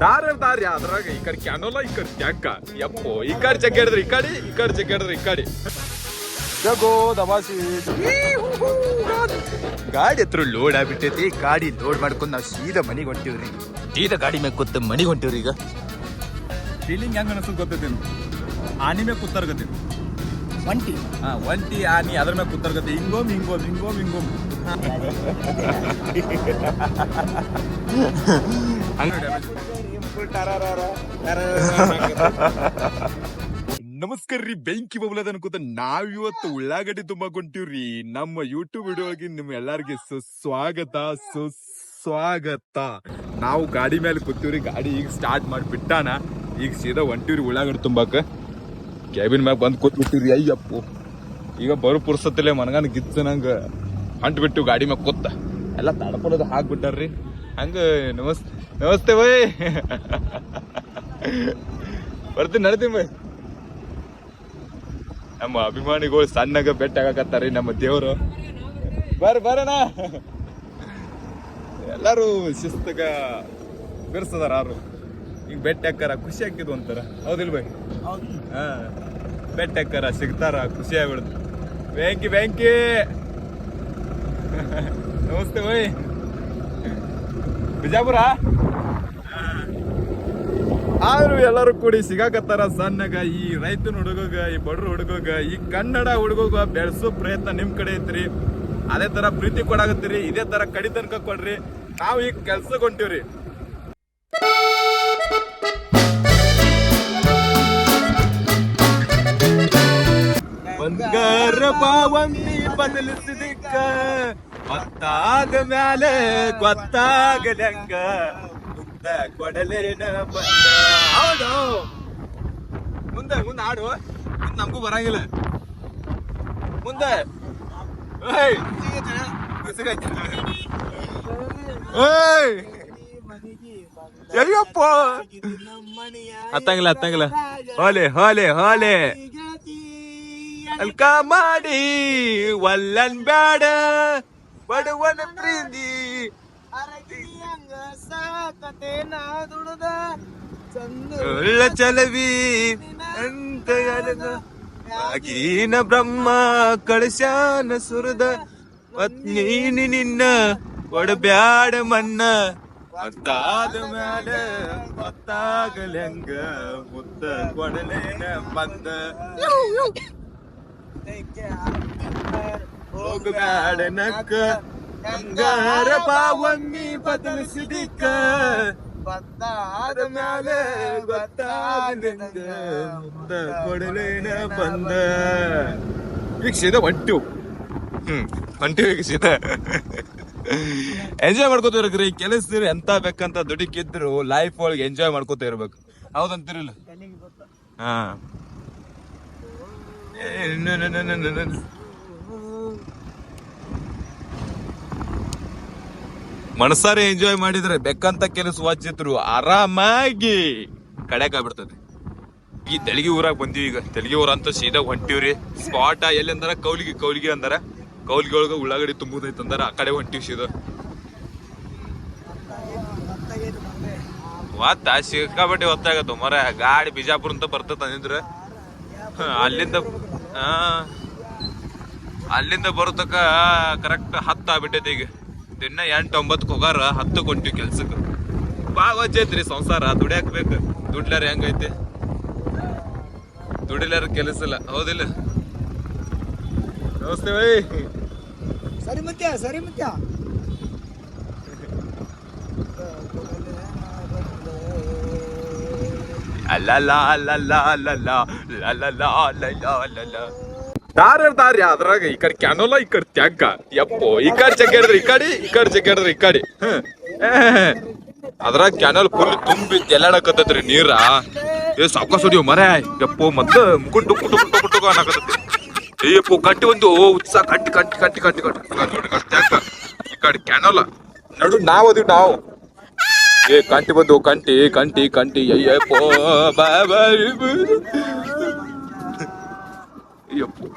ದಾರಿ ಅದ್ರಾಗ ಈ ಕಡೆ ಕ್ಯಾನೋಲ ಈ ಕಡೆ ಟ್ಯಾಂಕ ಯಪ್ಪೋ ಈ ಕಡೆ ಚೆಕ್ ಹಿಡಿದ್ರಿ ಈ ಕಡೆ ಚೆಕ್ ಹಿಡಿದ್ರಿ ಈ ಕಡೆ ಜಗೋ ದವಾಸಿ ಗಾಡಿ ಹತ್ರ ಲೋಡ್ ಆಗ್ಬಿಟ್ಟೈತಿ. ಗಾಡಿ ಲೋಡ್ ಮಾಡ್ಕೊಂಡು ನಾವು ಸೀದಾ ಮನೆಗೆ ಹೊಂಟಿವ್ರಿ. ಸೀದಾ ಗಾಡಿ ಮ್ಯಾಗ ಕೂತ ಮನೆಗೆ ಹೊಂಟಿವ್ರಿ. ಈಗ ಫೀಲಿಂಗ್ ಹೆಂಗ ಅನಿಸ್ತದ ಗೊತ್ತೈತೇನು? ಆನಿ ಮ್ಯಾಗ ಕೂತಾರ್ಗತ್ತೇನು ಒಂಟಿ ಆನಿ ಅದ್ರ ಮ್ಯಾಗ ಕೂತಾರ್ಗತ್ತೆ. ಹಿಂಗೋಮ್ ನಮಸ್ಕಾರ ರೀ, ಬೆಂಕಿ ಬಬಲದ ಅನ್ಕೋತ ನಾವಿವತ್ತು ಉಳ್ಳಾಗಡ್ಡಿ ತುಂಬಾಕ್ ಹೊಂಟಿವ್ರಿ. ನಮ್ಮ ಯೂಟ್ಯೂಬ್ ವಿಡಿಯೋಗೆ ನಿಮ್ ಎಲ್ಲಾರ್ಗೆ ಸುಸ್ವಾಗತ. ನಾವು ಗಾಡಿ ಮೇಲೆ ಕೂತೀವ್ರಿ. ಗಾಡಿ ಈಗ ಸ್ಟಾರ್ಟ್ ಮಾಡಿಬಿಟ್ಟಾನ. ಈಗ ಸೀದಾ ಹೊಂಟಿವ್ರಿ ಉಳ್ಳಾಗಡ್ಡಿ ತುಂಬಾಕ. ಕ್ಯಾಬಿನ್ ಮ್ಯಾಗ ಬಂದ್ ಕೂತ್ಬಿಟ್ಟಿವ್ರಿ. ಅಯ್ಯಪ್ಪು ಈಗ ಬರೋ ಪುರ್ಸತ್ತಲ್ಲೇ ಮನಗನ್ ಗಿಚ್ಚ ನಂಗ ಹೊಂಟ್ ಬಿಟ್ಟು ಗಾಡಿ ಮ್ಯಾಗ ಕೂತ ಎಲ್ಲ ತಡಪಡೋದು ಹಾಕ್ಬಿಟ್ಟಾರ್ರಿ. ಹಂಗ ನಮಸ್ತೆ ಬೈ ಬರ್ತೀನಿ ನಡ್ತೀನಿ ಬೈ. ನಮ್ಮ ಅಭಿಮಾನಿಗಳು ಸಣ್ಣಗ ಬೆಟ್ಟ ಆಗಾಕತ್ತಾರಿ. ನಮ್ಮ ದೇವ್ರು ಬರೋಣ. ಎಲ್ಲಾರು ಶಿಸ್ತಗ ಬಿರ್ಸದಾರ. ಯಾರು ಈಗ ಬೆಟ್ಟ ಹಾಕಾರ ಖುಷಿ ಹಾಕಿದ್ವು ಅಂತಾರ. ಹೌದಿಲ್ ಬೈ? ಹಾ, ಬೆಟ್ಟ ಹಾಕಾರ ಸಿಗ್ತಾರ, ಖುಷಿ ಆಗ್ಬಿಡುದು. ಬ್ಯಾಂಕಿ ನಮಸ್ತೆ ಬೈ. ಬಿಜಾಪುರ ಆದ್ರೂ ಎಲ್ಲರೂ ಕೂಡಿ ಸಿಗಾಕತ್ತಾರ ಸಣ್ಣಗ. ಈ ರೈತನ ಹುಡುಗಗ, ಈ ಬಡ್ರ ಹುಡುಗಗ, ಈ ಕನ್ನಡ ಹುಡುಗಗ ಬೆಳೆಸೋ ಪ್ರಯತ್ನ ನಿಮ್ ಕಡೆ ಐತ್ರಿ. ಅದೇ ತರ ಪ್ರೀತಿ ಕೊಡಾಗತ್ತೀರಿ. ಇದೇ ತರ ಕಡಿ ತನಕ ಕೊಡ್ರಿ. ನಾವು ಈಗ ಕೆಲ್ಸಕ್ಕೆ ಹೊಂಟಿವ್ರಿ. ಬಂಗಾರ ಬಾವಂತಿ ಬದಲಿಸಿದಿಕ್ಕ ಗೊತ್ತಾದ ಮ್ಯಾಲೆ ಗೊತ್ತಾಗದಂಗ ಕೊಡಲೇನ ಬಂದ. ಹೌದು, ಮುಂದೆ ಆಡು. ನಮಗೂ ಬರಂಗಿಲ್ಲ ಮುಂದೆ. ಅಯ್ಯಪ್ಪ ಹತ್ತಂಗಿಲ್ಲ. ಹೋಲೆ ಅಲ್ಕ ಮಾಡಿ ಒಲ್ಲನ್ ಬ್ಯಾಡ ಬಡವನ ಪ್ರೀತಿ ಒಳ್ಳ ಚಲವಿ ಅಂತಗೀನ ಬ್ರಹ್ಮ ಕಳಶಾನ ಸುರದ ಪತ್ನೀನಿ ನಿನ್ನ ಕೊಡಬ್ಯಾಡ ಮನ್ನ ಗೊತ್ತಾದ ಮ್ಯಾಲ ಗೊತ್ತಾಗಲಂಗ ಮುದ್ದ ಕೊಡಲೇನ ಬಂದ ಹೋಗಬ್ಯಾಡ ನಕ್ಕ ಬಂಗಾರ ಬಾವಂಗಿ ಬದಲಿಸಿದಿಕ್ಕ ಗೊತ್ತಾದ ಮ್ಯಾಲೆ ಗೊತ್ತಾಗಲಂಗ ಮುದ್ದ ಕೊಡಲೇನ ಬಂದ. ಈಗ ಸೀದಾ ಹೊಂಟಿವ್ ಈಗ ಸೀದಾ ಎಂಜಾಯ್ ಮಾಡ್ಕೋತ ಇರ್ಬೇಕ್ರಿ. ಕೆಲಸ ಎಂತ ಬೇಕಂತ ದುಡುಕಿದ್ರು ಲೈಫ್ ಒಳಗೆ ಎಂಜಾಯ್ ಮಾಡ್ಕೋತ ಇರ್ಬೇಕು. ಹೌದಂತಿರಲ್ಲ? ಹಾ, ಮನಸಾರೆ ಎಂಜಾಯ್ ಮಾಡಿದ್ರೆ ಬೆಕ್ಕಂತ ಕೆಲಸ ವಾಚಿದ್ರು ಆರಾಮಾಗಿ ಕಡೆಕ್ ಆಗ್ಬಿಡ್ತದೆ. ಈ ತೆಲಗಿ ಊರಾಗ ಬಂದಿವಿ. ಈಗ ತೆಲಗಿ ಊರ ಅಂತ ಸೀದಾ ಹೊಂಟಿವ್ರಿ. ಸ್ಪಾಟ ಎಲ್ಲಿ ಅಂದಾರ ಕೌಲಿಗೆ ಅಂದಾರ. ಕೌಲಿಗೆ ಒಳಗ ಉಳ್ಳಾಗಡ್ಡಿ ತುಂಬುದೈತೆ ಅಂದಾರ. ಆ ಕಡೆ ಹೊಂಟಿವಿ ಸೀದಾ. ಸಿಕ್ಕಾಪಟ್ಟಿ ಹೊತ್ತಾಗತ್ತ ಮರ. ಗಾಡಿ ಬಿಜಾಪುರ ಅಂತ ಬರ್ತದ ಅಂದಿದ್ರ ಅಲ್ಲಿಂದ ಬರೋತಕ ಕರೆಕ್ಟ್ 10 ಆಗ್ಬಿಟ್ಟೈತಿ. ಈಗ ದಿನ 8-9 ಹೋಗಾರ 10 ಹೊಂಟಿವಿ ಕೆಲ್ಸಕ್ಕೆ. ಬಾಳ ವಜ್ಜೈತ್ರಿ ಸಂಸಾರ. ದುಡಿಯಾಕ್ಬೇಕು. ದುಡ್ಲಾರ ಹೆಂಗೈತಿ? ದುಡಿಲಾರ ಕೆಲಸ ಇಲ್ಲ. ಹೌದಿಲ್ಲ? ನಮಸ್ತೆ ಬೈ. ಸರಿ ಮುತ್ಯ ದಾರಿ ಅದ್ರಾಗ ಈ ಕಡೆ ಕ್ಯಾನೋಲ ಈ ಕಡೆ ಟ್ಯಾಂಕ ಯಪ್ಪೋ ಈ ಕಡೆ ಚೆಕ್ ಹಿಡಿದ್ರಿ ಈ ಕಡೆ ಅದ್ರಾಗ ಕ್ಯಾನಲ್ ಫುಲ್ ತುಂಬಿ ತೆಲ್ಲಾಡಕತ್ತೈತ್ರಿ ನೀರ. ಸಾವಕಾಶ ಹೊಡಿಯೋ ಮರ ಯಪ್ಪೋ. ಮತ್ತೆ ಮುಕ್ಕು ಅನ್ನಕತ್ತೈತಿ. ಅಯ್ಯಪ್ಪೋ ಕಟ್ಟಿ ಒಂದು ಉತ್ಸಾಹ ಕಟ್ಟಿ ಈ ಕಡೆ ಕ್ಯಾನೋಲ ನಡು ನಾವು ಕಂಟಿ ಬಂದು ಕಂಟಿ ಅಯ್ಯಪ್ಪೋ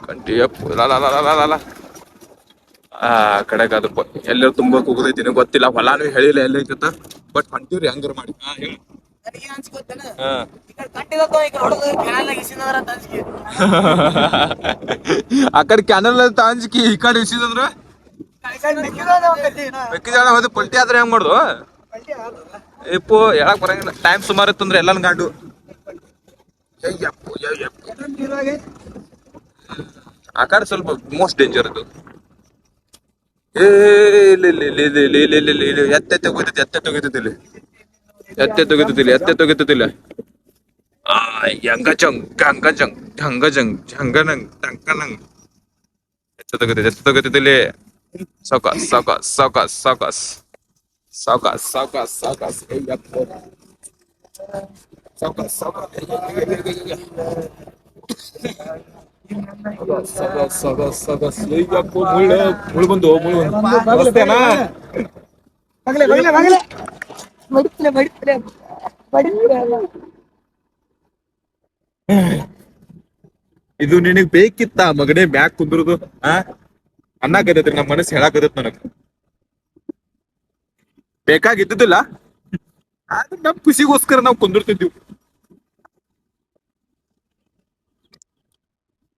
ಕಂಟಿ ಯಪ್ಪೋ ಲಾಲ ಆ ಕಡೆಗೆ ಅದಪ್ಪ ಎಲ್ಲರೂ ತುಂಬಾ ಕೂಗದೈತಿ ಗೊತ್ತಿಲ್ಲ. ಹೊಲಾನು ಹೇಳಿಲ್ಲ ಎಲ್ಲೈತ ಬಟ್ ಹೊಂಟಿವ್ರಿ ಹಂಗಾರ ಮಾಡಿ. ನನಗೆ ಅನ್ಸಿ ಗೊತ್ತೇನ ಹಾ. ಈ ಕಡೆ ಕಟ್ಟಿದತ್ತ ಈ ಕಡೆ ಹೊಡೆದು ಕೆಳಲ್ಲ ಇಸಿದವರ ಅಂತ ಅನ್ಸಿಕೆ ಆ ಕಡೆ ಕ್ಯಾನಲ್ ಅಂತ ಅಂಜಿಕಿ ಈ ಕಡೆ ಇಸಿದಂದ್ರ ಮೆಕ್ಕೆಜೋಳ ಹೋದ ಪಲ್ಟಿ ಆದ್ರೆ ಹೆಂಗ್ ಮಾಡುದು ಇಪ್ಪು ಹೇಳಕ್ ಬರಂಗಿಲ್ಲ ಟೈಮ್ ಸುಮಾರು ಇತ್ತಂದ್ರೆ ಎಲ್ಲಾನು ಗಾಂಡು ಆ ಕಡೆ ಸ್ವಲ್ಪ ಮೋಸ್ಟ್ ಡೇಂಜರ್ ಅದು ಏ ಇಲ್ಲ ಇಲ್ಲ ಇಲ್ಲ ಇಲ್ಲ ಇಲ್ಲ ಇಲ್ಲ ಇಲ್ಲ ಇಲ್ಲ ಎತ್ತೆ ತೆಗೋತೈತಿ ಎತ್ತೆ ತೆಗೋತೈತಿಲ್ಲ ಆ ಹಂಗಜಂಗ್ ಟಂಕನಂಗ್ ಎತ್ತ ತಗೋತಿದ್ದಲ್ಲಿ ಸಾವಕಾಸ್ ಮುಳು ಬಂದು ಬಸ್ತೇನಾ ಬಗಲೆ ಬಗಲೆ ಬಗಲೆ ಬಡಿತಲೆ ಬಡಿತಲೆ ಬಡಿತಲೆ ಇದು ನಿನಗ್ ಬೇಕಿತ್ತ ಮಗನೇ ಬ್ಯಾಗ್ ಕುಂದ್ರದು ಅನ್ನಕತೈತ್ರಿ ನಮ್ಮ ಮನಸ್ಸು ಹೇಳಾಕತೈತ್ ನನಗ್ ಬೇಕಾಗಿದ್ದಿಲ್ಲ ಆದ್ರೆ ನಮ್ ಖುಷಿಗೋಸ್ಕರ ನಾವ್ ಕುಂದಿರ್ತಿದ್ವಿ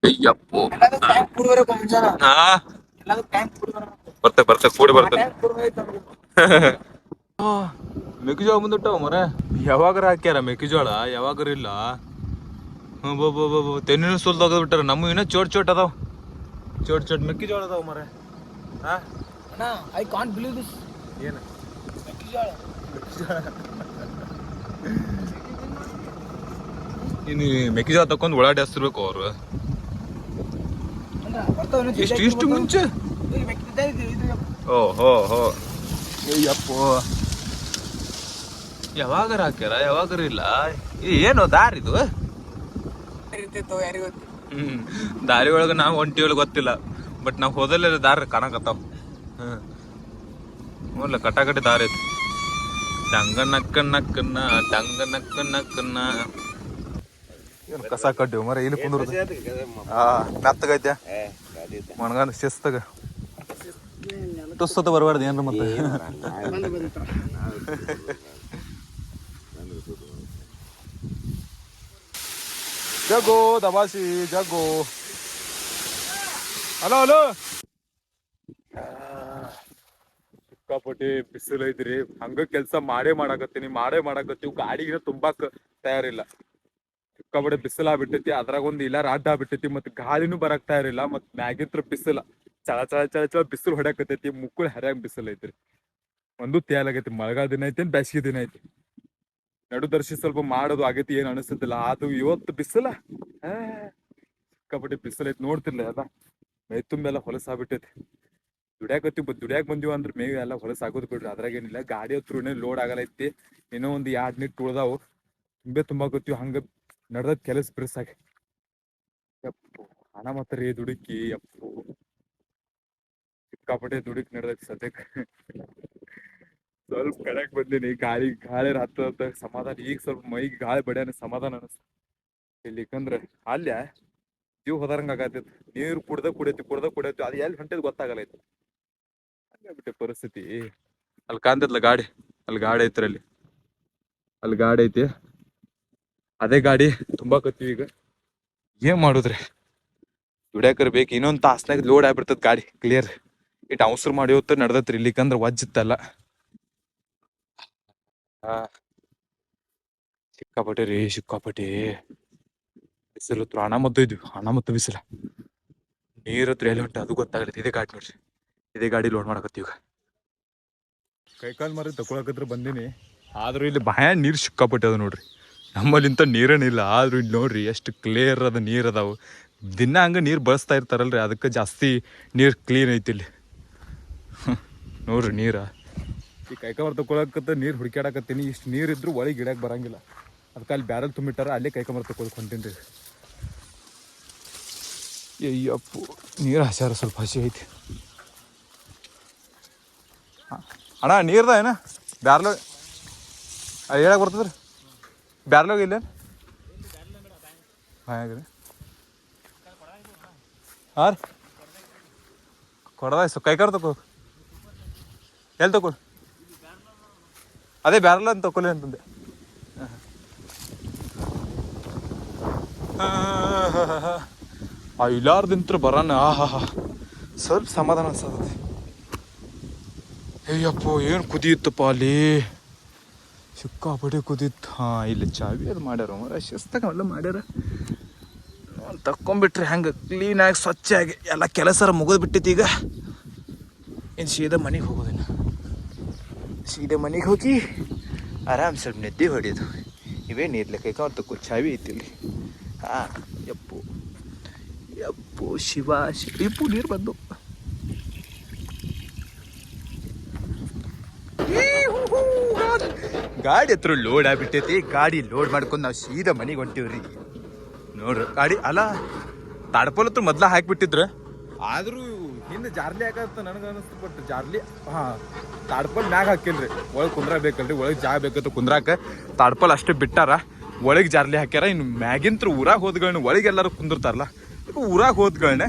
ಅಯ್ಯಪ್ಪೋ ಎಲ್ಲಾದ್ರೂ ಟೈಮ್ ಕೂಡ್ಬರಬೇಕು ಮುಂಜಾನ ಹಾ ಎಲ್ಲಾದ್ರೂ ಟೈಮ್ ಕೂಡ್ಬರಬೇಕು ಬರ್ತೆ ಕೂಡಿ ಬರ್ತದೆ ಟೈಮ್ ಕೂಡ್ಬೇಕು ಮೆಕ್ಕೆಜೋಳ ಬಂದ್ಬಿಟ್ಟವ ಮರ ಯಾವಾಗಾರ ಹಾಕ್ಯಾರ ಮೆಕ್ಕೆಜೋಳ ಯಾವಾಗಾರ ಇಲ್ಲ ತೆನ್ನಿನ ಸುಲ್ ತೆಗೆದ್ಬಿಟ್ಟಾರ ನಮ್ಮ ಇನ್ನೂ ಚೋಟ್ ಅದಾವ ಚೋಟ್ ಮೆಕ್ಕೆಜೋಳ ಅದಾವ ಮರ ಅಣ್ಣ ಐ ಕಾಂಟ್ ಬಿಲೀವ್ ದಿಸ್ ಏನು ಮೆಕ್ಕೆಜೋಳ ಇನ್ನು ಮೆಕ್ಕೆಜೋಳ ತಕೊಂಡ್ ಒಳಾಡಿ ಹಸ್ತಿರ್ಬೇಕು ಅವ್ರು ಇಷ್ಟು ಮುಂಚೆ ಓಹೋ ಅಯ್ಯಪ್ಪೋ ಯಾವಾಗಾರ ಹಾಕ್ಯಾರ ಯಾವಾಗಾರ ಇಲ್ಲ ಏನು ದಾರಿದು ಯಾರಿಗೂ ದಾರಿ ಒಳಗ ನಾವ್ ಒಂಟಿ ಒಳಗ ಗೊತ್ತಿಲ್ಲ ಬಟ್ ನಾವ್ ಹೋದಲ್ಲ ದಾರಿ ಕಾಣಕತ್ತಾವ ನೋಡ್ಲ ಕಟಾಕಟಿ ದಾರಿ ಐತಿ ಡಂಗ ನಕ್ಕನ್ನ ಕಸ ಕಟ್ಟಿವ್ ಮರ ಇಲ್ಲಿ ಕುಂದ್ರದ ಮೆತ್ತಗೈತೆ ಮಣಗನ್ ಶಿಸ್ತಗ ಟುಸ್ತದ ಬರಬಾರ್ದು ಏನ್ರ ಮತ್ತೆ ಜಗೋ ದಬಾಸಿ ಜಗೋ ಹಲೋ ಸಿಕ್ಕಾಪಟ್ಟಿ ಬಿಸಿಲು ಐತ್ರಿ ಹಂಗ ಕೆಲ್ಸ ಮಾಡಾಕತ್ತೀವಿ ಗಾಡಿಗಿನ ತುಂಬಾಕ್ ತಯಾರಿಲ್ಲ ಸಿಕ್ಕಾಪಟ್ಟೆ ಬಿಸಿಲು ಆಗ್ಬಿಟ್ಟೈತಿ ಅದ್ರಾಗ ಒಂದ್ ಇಲ್ಲ ರಾಡ್ ಆಗ್ಬಿಟ್ಟೈತಿ ಮತ್ ಗಾಳಿನೂ ಬರಕ್ ತಯಾರಿಲ್ಲ ಮತ್ ಮ್ಯಾಗಿತ್ರ ಬಿಸಿಲ ಚಳ ಬಿಸಿಲು ಹೊಡ್ಯಾಕತೈತಿ ಮುಕ್ಕುಳ ಹರ್ಯಾಂಗ್ ಬಿಸಿಲು ಐತ್ರಿ ಒಂದು ತೇಲಾಗೈತಿ ಮಳೆಗಾಲ ದಿನ ಐತಿ ಬ್ಯಾಸಿಗೆ ದಿನ ಐತಿ ನಡುದರ್ಶಿ ಸ್ವಲ್ಪ ಮಾಡೋದು ಆಗೈತಿ ಏನ್ ಅನಿಸ್ತದಿಲ್ಲ ಅದು ಇವತ್ತು ಬಿಸಿಲ ಸಿಕ್ಕಾಪಟ್ಟೆ ಬಿಸಿಲು ಐತಿ ನೋಡ್ತಿರ್ಲ ಅದ ಮೈ ತುಂಬೆಲ್ಲ ಹೊಲಸಾಗ್ಬಿಟ್ಟೈತಿ ದುಡ್ಯಾಕ್ ಬಂದಿವ ಅಂದ್ರ ಮೇವು ಎಲ್ಲ ಹೊಲಸಾಗೋದು ಬಿಡ್ರಿ ಅದ್ರಾಗೇನಿಲ್ಲ ಗಾಡಿ ಹತ್ರನೇ ಲೋಡ್ ಆಗಲೈತಿ ಇನ್ನೂ ಒಂದ್ 2 ನಿಟ್ ಉಳ್ದಾವು ತುಂಬಾಕತ್ತೀವಿ ಹಂಗ ನಡ್ದದ್ ಕೆಲಸ ಬಿರ್ಸಾಗಿ ಯಪ್ಪು ಹಣ ಮಾತ್ರ ದುಡುಕಿ ಯಪ್ಪು ಸಿಕ್ಕಾಪಟ್ಟೆ ದುಡುಕಿ ನಡ್ದೈತಿ ಸದ್ಯಕ್ಕೆ ಸ್ವಲ್ಪ ಕಡೆಕ್ ಬಂದೀನಿ ಗಾಳಿ ಹತ್ತ ಸಮಾಧಾನ ಈಗ ಸ್ವಲ್ಪ ಮೈಗೆ ಗಾಳಿ ಬಡ್ಯಾನ ಸಮಾಧಾನ ಅನಸ್ತ ಇಲ್ಲಿಕಂದ್ರೆ ಅಲ್ಯ ಜೀವ ಹೋದಾರಂಗ ಆಗತೈತಿ ನೀರು ಕುಡ್ದ ಅದು ಎಲ್ಲಿ ಹೊಂಟದ್ ಗೊತ್ತಾಗಲೈತಿ ಹಂಗಾಗ್ಬಿಟ್ಟೆ ಪರಿಸ್ಥಿತಿ ಅಲ್ಲಿ ಕಾಣ್ತೈತ್ಲ ಗಾಡಿ ಅಲ್ಲಿ ಗಾಡಿ ಐತಿ ಅದೇ ಗಾಡಿ ತುಂಬಾಕತ್ತೀವಿ ಈಗ ಏನ್ ಮಾಡುದ್ರಿ ದುಡ್ಯಾಕರ್ ಬೇಕು ಇನ್ನೊಂದ್ ತಾಸ್ನಾಗ ಲೋಡ್ ಆಗ್ಬಿಡ್ತದ ಗಾಡಿ ಕ್ಲಿಯರ್ ಇಟ್ ಅವಸರ ಮಾಡಿ ಹೊತ್ತು ನಡ್ದತ್ರಿ ಇಲ್ಲಿಕಂದ್ರ ವಜ್ಜಿತ್ತಲ್ಲ ಸಿಕ್ಕಾಪಟ್ಟೆ ಬಿಸಿಲು ಹಣ ಮತ್ತು ಬಿಸಿಲ ನೀರ್ ಹತ್ರ ಎಲ್ಲಿ ಹೊಂಟ ಅದು ಗೊತ್ತಾಗತ್ತೆ ಇದೇ ಗಾಡಿ ಲೋಡ್ ಮಾಡಕತ್ತೀವಿ ಕೈಕಾಲ್ ಮಾರಿ ತಕೊಳಕತ್ರ ಬಂದೀನಿ ಆದ್ರೂ ಇಲ್ಲಿ ಭಯ ನೀರ್ ಸಿಕ್ಕಾಪಟ್ಟೆ ಅದ ನೋಡ್ರಿ ನಮ್ಮಲ್ಲಿಂತ ನೀರೇನಿಲ್ಲ ಆದ್ರೂ ಇಲ್ಲಿ ನೋಡ್ರಿ ಎಷ್ಟು ಕ್ಲಿಯರ್ ಅದ ನೀರ್ ಅದಾವು ದಿನ ಹಂಗ ನೀರ್ ಬಳಸ್ತಾ ಇರ್ತಾರಲ್ರಿ ಅದಕ್ಕೆ ಜಾಸ್ತಿ ನೀರ್ ಕ್ಲೀನ್ ಐತಿ ಇಲ್ಲಿ ನೋಡ್ರಿ ನೀರ ಈ ಕೈಕಮರ್ ತಕೊಳಕತ್ತ ನೀರ್ ಹುಡುಕ್ಯಾಡಕತ್ತೀನಿ ಇಷ್ಟು ನೀರ್ ಇದ್ರು ಒಳಗೆ ಗಿಡಕ್ಕೆ ಬರಂಗಿಲ್ಲ ಅದಕ್ಕೆ ಅಲ್ಲಿ ಬ್ಯಾರಲ್ ತುಂಬಿಟ್ಟಾರ ಅಲ್ಲೇ ಕೈಕಮರ್ ತಕೊಳಕ್ ಹೊಂಟೀನಿ ರೀ ಅಯ್ಯಪ್ಪು ನೀರು ಹಸ್ಯಾರ ಸ್ವಲ್ಪ ಹಸಿ ಐತಿ ಅಣ್ಣ ನೀರ್ದ ಏನ ಬ್ಯಾರ್ಲೋ ಹೇಳಕ್ ಬರ್ತದ್ರಿ ಬ್ಯಾರ್ಲೋಗ ಇಲ್ಲ ಹಾಂ ರೀ ಕೊಡದ ಕೈಕಾರ ತಕೋ ಎಲ್ಲಿ ತಕೋ ಅದೇ ಬ್ಯಾರಲ್ಲ ಅಂತ ತಕೊಲಿ ಅಂತಂದೆ ಆ ಇಲಾರ್ದಿಂತ್ರ ಬರೋಣ ಆಹಾ ಸ್ವಲ್ಪ ಸಮಾಧಾನ ಅನ್ಸತೈತಿ. ಅಯ್ಯಪ್ಪೋ ಏನು ಕುದಿಯುತ್ತಪ್ಪ ಅಲ್ಲಿ, ಸಿಕ್ಕಾಪಟ್ಟೆ ಕುದಿತ್ತು. ಹಾಂ ಇಲ್ಲಿ ಚಾವಿ ಅದು ಮಾಡ್ಯಾರ ಮರ, ಶಿಸ್ತಾಗ ಎಲ್ಲ ಮಾಡ್ಯಾರ. ತಕ್ಕೊಂಬಿಟ್ರೆ ಹೆಂಗೆ ಕ್ಲೀನಾಗಿ ಸ್ವಚ್ಛಾಗಿ ಎಲ್ಲ ಕೆಲಸ ಮುಗಿದು ಬಿಟ್ಟಿತ್ತು. ಈಗ ಇನ್ನು ಸೀದಾ ಮನೆಗೆ ಹೋಗೋದಿಲ್ಲ, ಸೀದಾ ಮನೆಗೆ ಹೋಗಿ ಆರಾಮ್ ಸ್ವಲ್ಪ ನಿದ್ದೆ ಹೊಡಿಯೋದು. ಇವೇನು ಇರ್ಲಿಕ್ಕೆ ಅವ್ರ ಚಾವಿ ಐತಿ ಇಲ್ಲಿ. ಹಾಂ ಯಪ್ಪು ಯಪ್ಪು ಶಿವ ಶಿವಪ್ಪು ನೀರು ಬಂದು ಗಾಡಿ ಹತ್ರ ಲೋಡ್ ಆಗ್ಬಿಟ್ಟೈತಿ. ಗಾಡಿ ಲೋಡ್ ಮಾಡ್ಕೊಂಡು ನಾವು ಸೀದಾ ಮನೆಗೆ ಹೊಂಟೀವ್ರಿ. ನೋಡ್ರಿ ಗಾಡಿ ಅಲ್ಲ ತಾಡ್ಪಲ್ ಹತ್ರ ಮೊದ್ಲ ಹಾಕಿಬಿಟ್ಟಿದ್ರು, ಆದ್ರೂ ಹಿಂದೆ ಜಾರ್ಲಿ ಹಾಕತ್ತ ನನಗೆ ಅನಿಸ್ತು. ಬಟ್ ಜಾರ್ಲಿ ತಾಡ್ಪಲ್ ಮ್ಯಾಗ ಹಾಕಿಲ್ರಿ, ಒಳಗೆ ಕುಂದ್ರ ಬೇಕಲ್ರಿ, ಒಳಗೆ ಜಾಗ ಬೇಕಂತ ಕುಂದ್ರಾಕ ತಾಡ್ಪಲ್ ಅಷ್ಟೇ ಬಿಟ್ಟಾರ. ಒಳಗೆ ಜಾರ್ಲಿ ಹಾಕ್ಯಾರ. ಇನ್ನು ಮ್ಯಾಗಿಂತ್ರ ಊರಾಗ ಹೋದ್ಗಳನ್ನ ಒಳಗೆ ಎಲ್ಲರೂ ಕುಂದಿರ್ತಾರಲ್ಲ, ಊರಾಗ ಹೋದ್ಗಳನ್ನ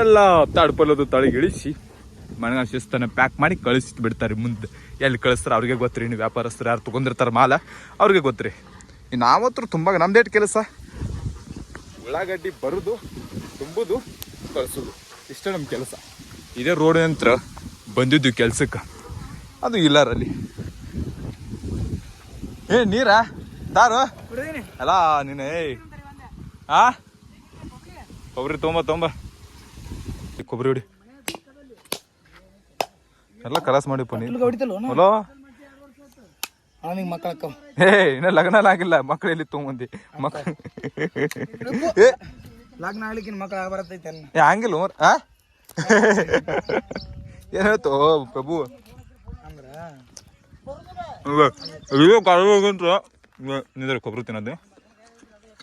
ಎಲ್ಲ ತಾಡ್ಪಲ್ಲದು ತಳಗೆ ಇಳಿಸಿ ಮನೆಗೆ ಶಿಸ್ತನ ಪ್ಯಾಕ್ ಮಾಡಿ ಕಳಿಸಿ ಬಿಡ್ತಾರೆ. ಮುಂದೆ ಎಲ್ಲಿ ಕಳಿಸ್ತಾರೆ ಅವ್ರಿಗೆ ಗೊತ್ತ್ರಿ. ಇನ್ನು ವ್ಯಾಪಾರಸ್ಥರು ಯಾರು ತೊಗೊಂಡಿರ್ತಾರೆ ಮಾಲ ಅವ್ರಿಗೆ ಗೊತ್ತ್ರಿ. ಇನ್ನು ನಾವತ್ರ ತುಂಬ ನಮ್ದೇಟ್ ಕೆಲಸ, ಉಳ್ಳಾಗಡ್ಡಿ ಬರೋದು, ತುಂಬುದು, ಕಳಿಸೋದು, ಇಷ್ಟೇ ನಮ್ಮ ಕೆಲಸ. ಇದೇ ರೋಡ್ ನಂತರ ಬಂದಿದ್ದು ಕೆಲ್ಸಕ್ಕೆ, ಅದು ಇಲ್ಲಾರಲ್ಲಿ. ನೀರಾ ತಾರು ಅಲ್ಲ ನೀನು ಕೊಬ್ಬರಿ ತೊಂಬ ಕೊಬ್ಬರಿ ಹೊಡಿ ಎಲ್ಲ ಕಲಾಸ್ ಮಾಡಿಪ್ಪ ನೀನು. ಹಲೋ ಇನ್ನ ಲಗ್ನ ಆಗಿಲ್ಲ, ಮಕ್ಳು ಎಲ್ಲಿ ತೊಗೊಂಬಂದಿ? ಮಕ್ಳು ಲಗ್ನ ಆಗ್ಲಿಕ್ಕೆ ಮಕ್ಳು ಬರತೈತೆ ಹಂಗಿಲ್ಲ ಏನ್ ಹೇಳ್ತು ಪ್ರಭು ಹೋಗಂತ್ರ ನಿಂದ್ರೆ ಕೊಬ್ಬರಿ ತಿನ್ನೋದು.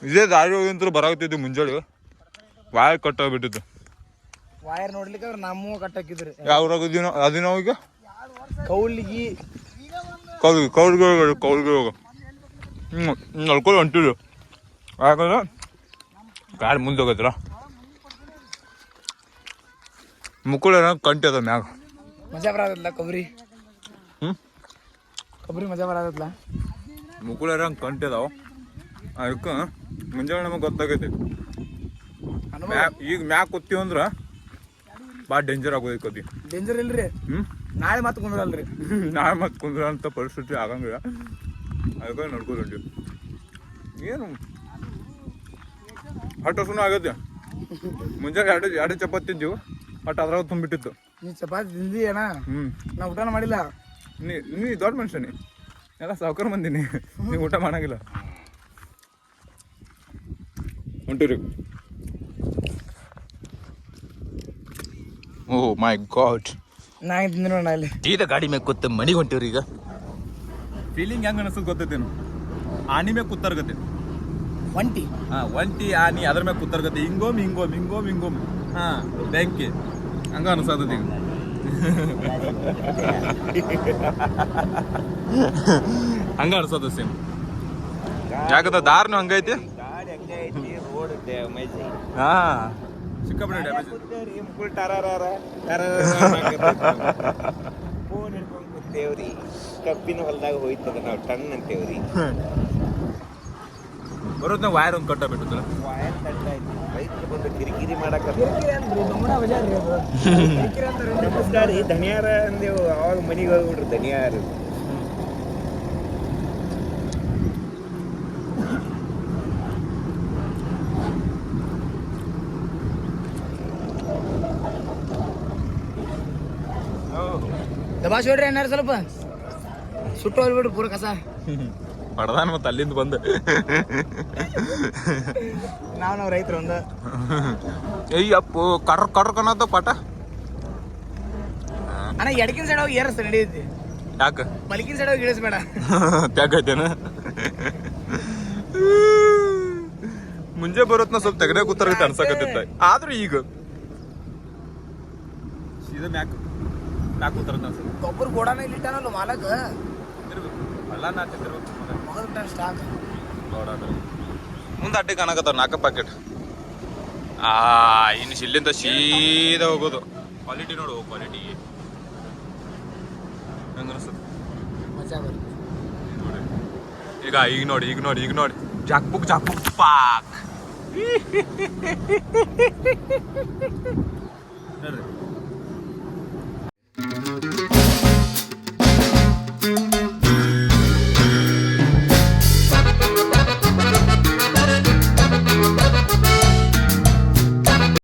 ಇದೇ ದಾರಿ ಹೋಗಂತ್ರ ಬರಾಗ್ತಿದ್ದೆ ಮುಂಜಾನೆ, ವಾಯರ್ ಕಟ್ಟಾಗ್ಬಿಟ್ಟಿತ್ತು. ವಾಯರ್ ನೋಡ್ಲಿಕ್ಕೆ ನಮ್ಮ ಕಟ್ಟಾಕಿದ್ರಿ. ಯಾವ ಅದಿನ ಈಗ ಕೌಲಿಗಿ ಕೌಲ್ಗೆ ಹೋಗ ನಡ್ಕೊಂಡು ಹೊಂಟಿದ್ರು. ಯಾಕಂದ್ರೆ ಗಾಡಿ ಮುಂದೆ ಹೋಗತ್ರ ಮುಕ್ಕುಳ ಕಂಟಿ ಅದ ಮ್ಯಾಗ ಮಜಾ ಬರಲ್ಲ ಕೊಬ್ಬರಿ. ಕೊಬ್ಬರಿ ಮಜಾ ಬರಲ್ಲ, ಮುಕ್ಕುಳ ಕಂಟಿ ಅದಾವ. ಅದಕ್ಕೆ ಮುಂಜಾನೆ ನಮಗೆ ಗೊತ್ತಾಗೈತಿ. ಈಗ ಮ್ಯಾಗ ಕೂತೀವಿ ಅಂದ್ರೆ ಭಾಳ ಡೇಂಜರ್ ಆಗೋದಕ್ಕೆ ಕತಿ. ಡೇಂಜರ್ ಇಲ್ರಿ, ನಾಳೆ ಮತ್ತೆ ಕುಂದ್ರಲ್ರಿ. ನಾಳೆ ಮತ್ತೆ ಕುಂದ್ರ ಅಂತ ಪರಿಸ್ಥಿತಿ ಆಗಂಗಿಲ್ಲ. ಅದಕ್ಕೆ ನಡ್ಕೊಂಡು ಹೊಂಟಿವಿ. ಏನು ಹೊಟ್ಟೆ ಸುಮ್ಮನೆ ಆಗತ್ತೆ. ಮುಂಜಾನೆ ಎರಡು ಚಪಾತಿ ತಿಂದೀವಿ, ಬಟ್ ಅದ್ರಾಗ ತುಂಬಿಟ್ಟಿತ್ತು. ನೀ ಚಪಾತಿ ತಿಂದಿ ಅಣ್ಣ? ನಾ ಊಟ ಮಾಡಿಲ್ಲ. ನೀ ದೊಡ್ಡ ಮನುಷ್ಯನಿ, ಎಲ್ಲ ಸಾವುಕಾರ ಮಂದಿನಿ, ನೀವು ಊಟ ಮಾಡಂಗಿಲ್ಲ. ಹೊಂಟಿರಿ. ಓ ಮೈ ಗಾಡ್, ನಾ ತಿಂದಿ ನೋಡ ಅಲ್ಲಿ ಸೀದಾ ಗಾಡಿ ಮ್ಯಾಗ ಕೂತ ಮನೆಗೆ ಹೊಂಟಿವ್ರಿ. ಈಗ ಫೀಲಿಂಗ್ ಹೆಂಗೆ ಅನಿಸ್ತದೆ ಗೊತ್ತೈತೇನು? ಆನಿ ಮ್ಯಾಗ ಕೂತಾರ್ಗತ್ತೆ. ಒಂಟಿ ಒಂಟಿ ಆನಿ ಅದ್ರ ಮ್ಯಾಗ ಕೂತಾರ್ಗತ್ತೆ. ಹಿಂಗೋಮ್ ಬೆಂಕಿ ಹಂಗ ಅನ್ಸತೈತಿ. ಈಗ ಹಂಗ ಅನ್ಸದ ಸೇಮ್. ಯಾಕಂದ್ರೆ ದಾರಿನೂ ಹಂಗೈತಿ. ಹಾ ಸಿಕ್ಕಾಪಟ್ಟೆ ಡ್ಯಾಮೇಜ್. ಫೋನ್ ಹಿಡ್ಕೊಂಡು ಕೂತೇವ್ರಿ, ಕಬ್ಬಿನ ಹೊಲದಾಗ ಹೋಯ್ತದ ನಾವು ಟನ್ ಅಂತೇವ್ರಿ. ಬರೋದ್ ನಾವು ವೈರ್ ಒಂದು ಕಟ್ಟಾಗ್ಬಿಟ್ಟು ವಾಯರ್ ಕಟ್ಟ ಆಯ್ತು, ರೈತರು ಬಂದು ಕಿರಿಕಿರಿ ಮಾಡಕ ನಮಸ್ಕಾರ ರೀ ಧನಿಯಾರ ಅಂದೇವು. ಅವಾಗ ಮನೆಗೆ ಹೋಗ್ಬಿಟ್ರು ಧನಿಯಾರು. ದಬಾಶ್ ಹೊಡ್ರಿ ಏನಾರು ಸ್ವಲ್ಪ ಸುಟ್ಟು ಹೋಗ್ಬಿಡ್ರಿ ಪೂರ ಕಸ. ಪಡ್ದಾನ ಮತ್ತೆ ಅಲ್ಲಿಂದ ಬಂದು ನಾವು ರೈತರು ಒಂದು ಅಯ್ಯಪ್ಪು ಕಡ್ರ ಕನ್ನದ ಪಾಠ. ಅಣ್ಣ ಎಡಕಿನ ಸೈಡ್ ಹೋಗಿ ಏರಸ್ತ ನಡೀತಿ, ಯಾಕ ಬಲಕಿನ ಸೈಡ್ ಹೋಗಿ ಇಳಿಸ್ಬೇಡ. ತ್ಯಾಗೈತೇನ? ಮುಂಜೆ ಬರೋತ್ನ ಸ್ವಲ್ಪ ತೆಗಡೆ ಕೂತಾರ ಅನ್ಸಕತ್ತಿತ್ತ. ಆದ್ರೂ ಈಗ ಸೀದಾ ಮ್ಯಾಕ್ ಕೂತಾರ ಅನ್ಸುತ್ತೆ. ಗೊಬ್ಬರ ಗೋಡಾನ ಇಲ್ಲಿ ಇಟ್ಟಾನಲ್ಲ ಮಾಲಕ. ಎಲ್ಲ ನಾ ತಿಂದಿರ್ಬೇಕು ಸ್ಟಾಕ್ ಮುಂದೆ ಅಡ್ಡಿ ಕಾಣಕತ್ತಾವ 4 ಪ್ಯಾಕೆಟ್. ಇನ್ನು ಇಲ್ಲಿಂದ ಸೀದಾ ಹೋಗೋದು. ಕ್ವಾಲಿಟಿ ನೋಡು, ಕ್ವಾಲಿಟಿ ಹೆಂಗ ಅನಿಸ್ತದೆ ಮಜಾ ಬರುತ್ತೆ. ಈಗ ನೋಡಿ ಜಾಕ್ ಬುಕ್ ಪಾಕ್ ನೋಡ್ರಿ